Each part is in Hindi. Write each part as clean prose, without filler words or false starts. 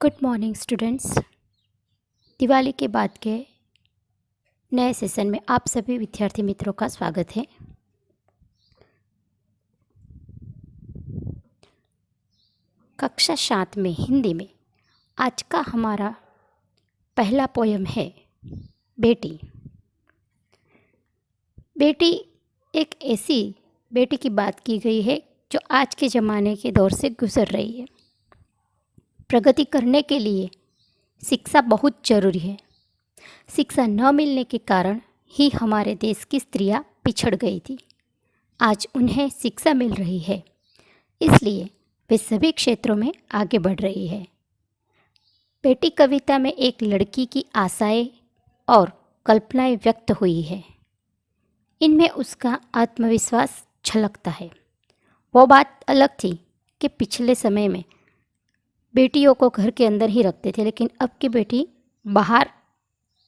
Good morning students. दिवाली के बाद के नए सेशन में आप सभी विद्यार्थी मित्रों का स्वागत है। कक्षा 7 में हिंदी में आज का हमारा पहला पोयम है बेटी। बेटी एक ऐसी बेटी की बात की गई है जो आज के ज़माने के दौर से गुजर रही है। प्रगति करने के लिए शिक्षा बहुत ज़रूरी है। शिक्षा न मिलने के कारण ही हमारे देश की स्त्रियां पिछड़ गई थी। आज उन्हें शिक्षा मिल रही है, इसलिए वे सभी क्षेत्रों में आगे बढ़ रही है। बेटी कविता में एक लड़की की आशाएं और कल्पनाएं व्यक्त हुई है। इनमें उसका आत्मविश्वास झलकता है। वो बात अलग थी कि पिछले समय में बेटियों को घर के अंदर ही रखते थे, लेकिन अब की बेटी बाहर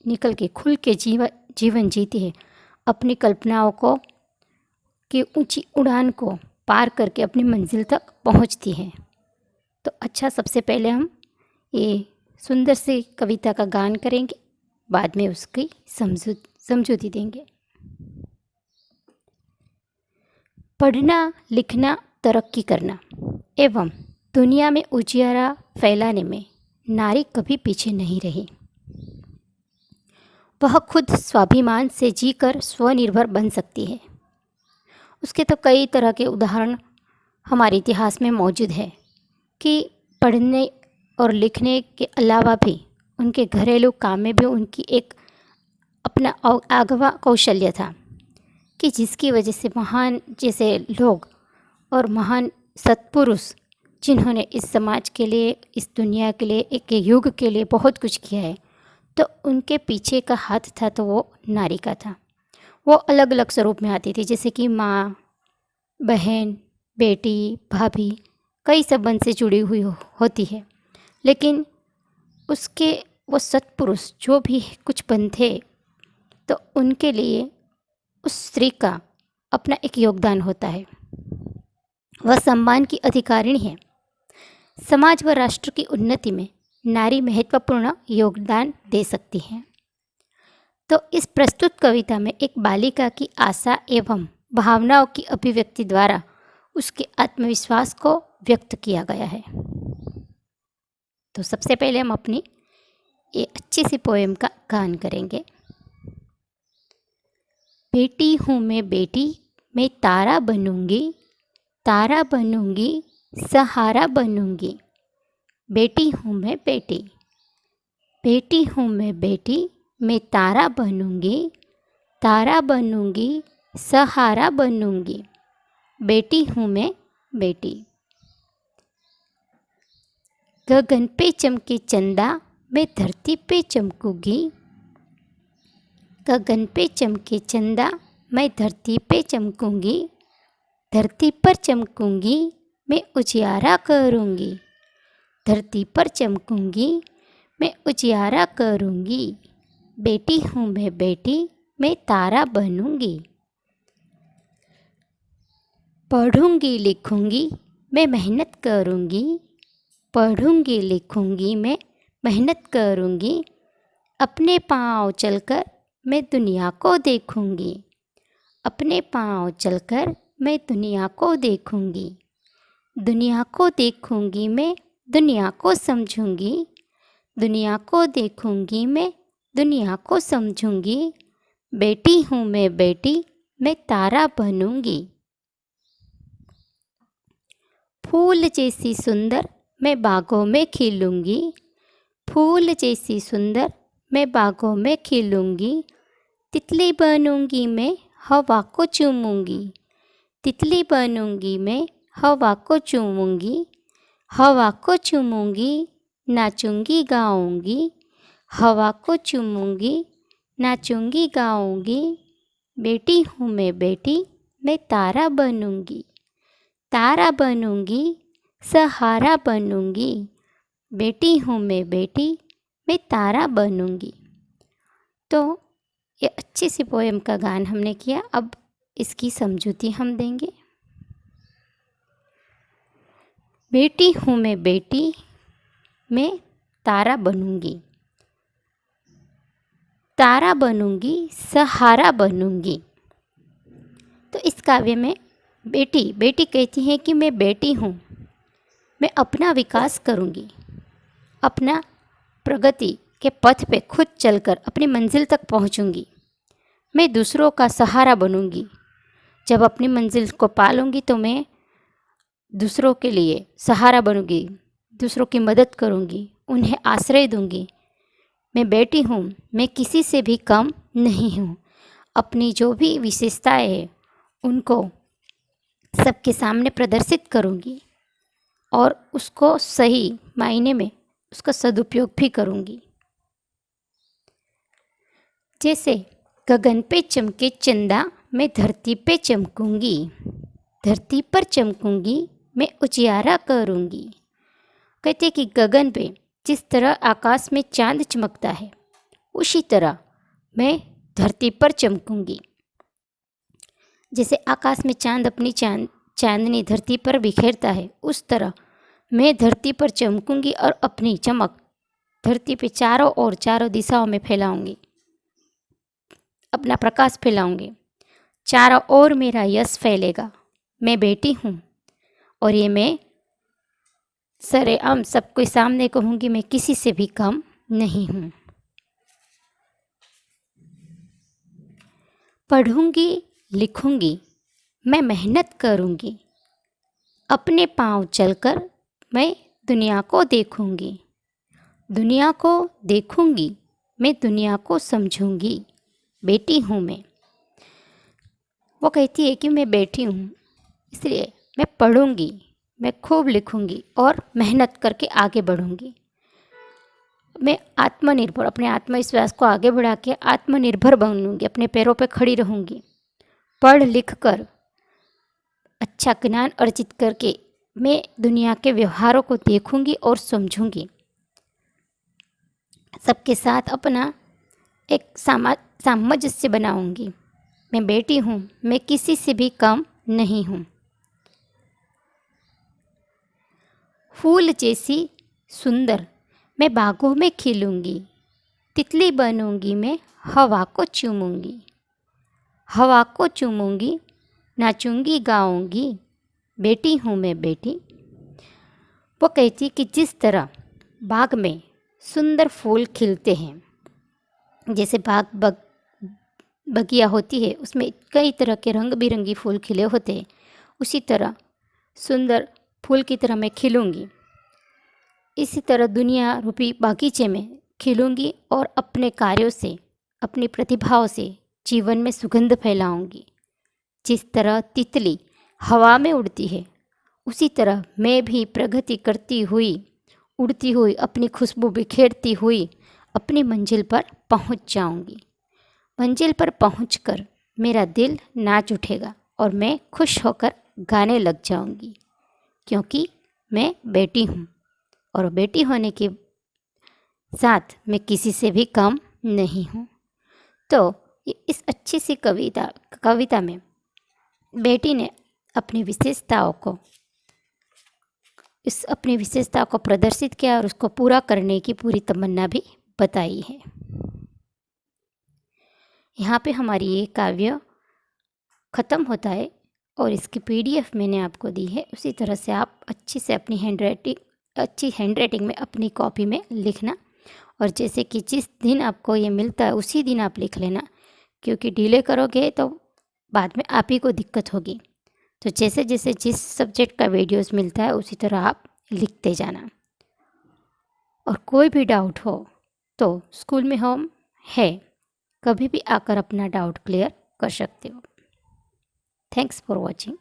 निकल के खुल के जीवन जीती है। अपनी कल्पनाओं को की ऊंची उड़ान को पार करके अपनी मंजिल तक पहुंचती है। तो अच्छा, सबसे पहले हम ये सुंदर सी कविता का गान करेंगे, बाद में उसकी समझूती देंगे। पढ़ना, लिखना, तरक्की करना एवं दुनिया में उजियारा फैलाने में नारी कभी पीछे नहीं रही। वह खुद स्वाभिमान से जीकर स्वनिर्भर बन सकती है। उसके तो कई तरह के उदाहरण हमारे इतिहास में मौजूद है कि पढ़ने और लिखने के अलावा भी उनके घरेलू काम में भी उनकी एक अपना आगवा कौशल्य था कि जिसकी वजह से महान जैसे लोग और महान सत्पुरुष जिन्होंने इस समाज के लिए, इस दुनिया के लिए, एक युग के लिए बहुत कुछ किया है, तो उनके पीछे का हाथ था तो वो नारी का था। वो अलग अलग स्वरूप में आती थी, जैसे कि माँ, बहन, बेटी, भाभी, कई संबंध से जुड़ी हुई होती है। लेकिन उसके वो सत्पुरुष जो भी कुछ बनते तो उनके लिए उस स्त्री का अपना एक योगदान होता है। वह सम्मान की अधिकारिणी है। समाज व राष्ट्र की उन्नति में नारी महत्वपूर्ण योगदान दे सकती है। तो इस प्रस्तुत कविता में एक बालिका की आशा एवं भावनाओं की अभिव्यक्ति द्वारा उसके आत्मविश्वास को व्यक्त किया गया है। तो सबसे पहले हम अपनी ये अच्छी सी पोएम का गान करेंगे। बेटी हूँ मैं बेटी, मैं तारा बनूंगी, तारा बनूंगी, सहारा बनूंगी। बेटी हूँ मैं बेटी, बेटी हूँ मैं बेटी, मैं तारा बनूंगी, तारा बनूंगी, सहारा बनूंगी। बेटी हूँ मैं बेटी। गगन पे चमके चंदा, मैं धरती पे चमकूंगी, गगन पे चमके चंदा, मैं धरती पे चमकूंगी, धरती पर चमकूंगी, मैं उजियारा करूंगी, धरती पर चमकूंगी, मैं उजियारा करूंगी। बेटी हूँ मैं बेटी, मैं तारा बनूंगी। पढ़ूंगी लिखूंगी, मैं मेहनत करूंगी, पढ़ूंगी लिखूंगी, मैं मेहनत करूंगी। अपने पाँव चलकर मैं दुनिया को देखूंगी, अपने पाँव चलकर मैं दुनिया को देखूंगी, दुनिया को देखूंगी, मैं दुनिया को समझूंगी, दुनिया को देखूंगी, मैं दुनिया को समझूंगी। बेटी हूँ मैं बेटी, मैं तारा बनूंगी। फूल जैसी सुंदर मैं बागों में खिलूंगी, फूल जैसी सुंदर मैं बागों में खिलूंगी। तितली बनूंगी मैं हवा को चूमूंगी, तितली बनूंगी मैं हवा को चूमूंगी, हवा को चूमूंगी, नाचूंगी गाऊंगी, हवा को चूमूंगी, नाचूंगी गाऊंगी। बेटी हूँ मैं बेटी, मैं तारा बनूंगी, तारा बनूंगी, सहारा बनूंगी। बेटी हूँ मैं बेटी, मैं तारा बनूंगी। तो ये अच्छी सी पोएम का गान हमने किया। अब इसकी समझूती हम देंगे। बेटी हूँ मैं बेटी, मैं तारा बनूंगी, तारा बनूंगी, सहारा बनूंगी। तो इस काव्य में बेटी बेटी कहती है कि मैं बेटी हूँ, मैं अपना विकास करूँगी, अपना प्रगति के पथ पे खुद चलकर अपनी मंजिल तक पहुँचूँगी। मैं दूसरों का सहारा बनूँगी। जब अपनी मंजिल को पालूँगी तो मैं दूसरों के लिए सहारा बनूँगी, दूसरों की मदद करूँगी, उन्हें आश्रय दूँगी। मैं बेटी हूँ, मैं किसी से भी कम नहीं हूँ। अपनी जो भी विशेषताएं हैं उनको सबके सामने प्रदर्शित करूँगी और उसको सही मायने में उसका सदुपयोग भी करूँगी। जैसे गगन पे चमके चंदा, मैं धरती पे चमकूँगी, धरती पर चमकूँगी, मैं उजियारा करूँगी। कहते कि गगन पे जिस तरह आकाश में चांद चमकता है, उसी तरह मैं धरती पर चमकूँगी। जैसे आकाश में चांद अपनी चांदनी धरती पर बिखेरता है, उस तरह मैं धरती पर चमकूँगी और अपनी चमक धरती पे चारों ओर चारों दिशाओं में फैलाऊँगी, अपना प्रकाश फैलाऊँगी। चारों ओर मेरा यश फैलेगा। मैं बेटी हूँ और ये मैं सरेआम सबके सामने कहूँगी, मैं किसी से भी कम नहीं हूँ। पढ़ूँगी, लिखूँगी, मैं मेहनत करूँगी, अपने पाँव चलकर मैं दुनिया को देखूँगी, दुनिया को देखूँगी, मैं दुनिया को समझूँगी। बेटी हूँ मैं। वो कहती है कि मैं बेटी हूँ, इसलिए मैं पढ़ूँगी, मैं खूब लिखूँगी और मेहनत करके आगे बढ़ूँगी। मैं आत्मनिर्भर, अपने आत्मविश्वास को आगे बढ़ा के आत्मनिर्भर बनूँगी, अपने पैरों पे खड़ी रहूँगी। पढ़ लिख कर अच्छा ज्ञान अर्जित करके मैं दुनिया के व्यवहारों को देखूँगी और समझूँगी। सबके साथ अपना एक सामंजस्य बनाऊँगी। मैं बेटी हूँ, मैं किसी से भी कम नहीं हूँ। फूल जैसी सुंदर मैं बागों में खिलूँगी, तितली बनूँगी, मैं हवा को चूमूँगी, हवा को चूमूँगी, नाचूँगी, गाऊँगी। बेटी हूँ मैं बेटी। वो कहती कि जिस तरह बाग में सुंदर फूल खिलते हैं, जैसे बगिया होती है, उसमें कई तरह के रंग बिरंगी फूल खिले होते हैं, उसी तरह सुंदर फूल की तरह मैं खिलूँगी। इसी तरह दुनिया रूपी बागीचे में खिलूँगी और अपने कार्यों से, अपनी प्रतिभाओं से जीवन में सुगंध फैलाऊँगी। जिस तरह तितली हवा में उड़ती है, उसी तरह मैं भी प्रगति करती हुई, उड़ती हुई, अपनी खुशबू बिखेरती हुई अपनी मंजिल पर पहुंच जाऊंगी। मंजिल पर पहुंचकर मेरा दिल नाच उठेगा और मैं खुश होकर गाने लग जाऊंगी, क्योंकि मैं बेटी हूँ और बेटी होने के साथ मैं किसी से भी कम नहीं हूँ। तो इस अच्छी सी कविता में बेटी ने अपनी विशेषताओं को प्रदर्शित किया और उसको पूरा करने की पूरी तमन्ना भी बताई है। यहाँ पे हमारी ये काव्य ख़त्म होता है और इसकी PDF मैंने आपको दी है। उसी तरह से आप अच्छी से अपनी अच्छी हैंडराइटिंग में अपनी कॉपी में लिखना, और जैसे कि जिस दिन आपको ये मिलता है उसी दिन आप लिख लेना, क्योंकि डिले करोगे तो बाद में आप ही को दिक्कत होगी। तो जैसे जैसे जिस सब्जेक्ट का वीडियोस मिलता है उसी तरह आप लिखते जाना। और कोई भी डाउट हो तो स्कूल में हम है, कभी भी आकर अपना डाउट क्लियर कर सकते हो। Thanks for watching.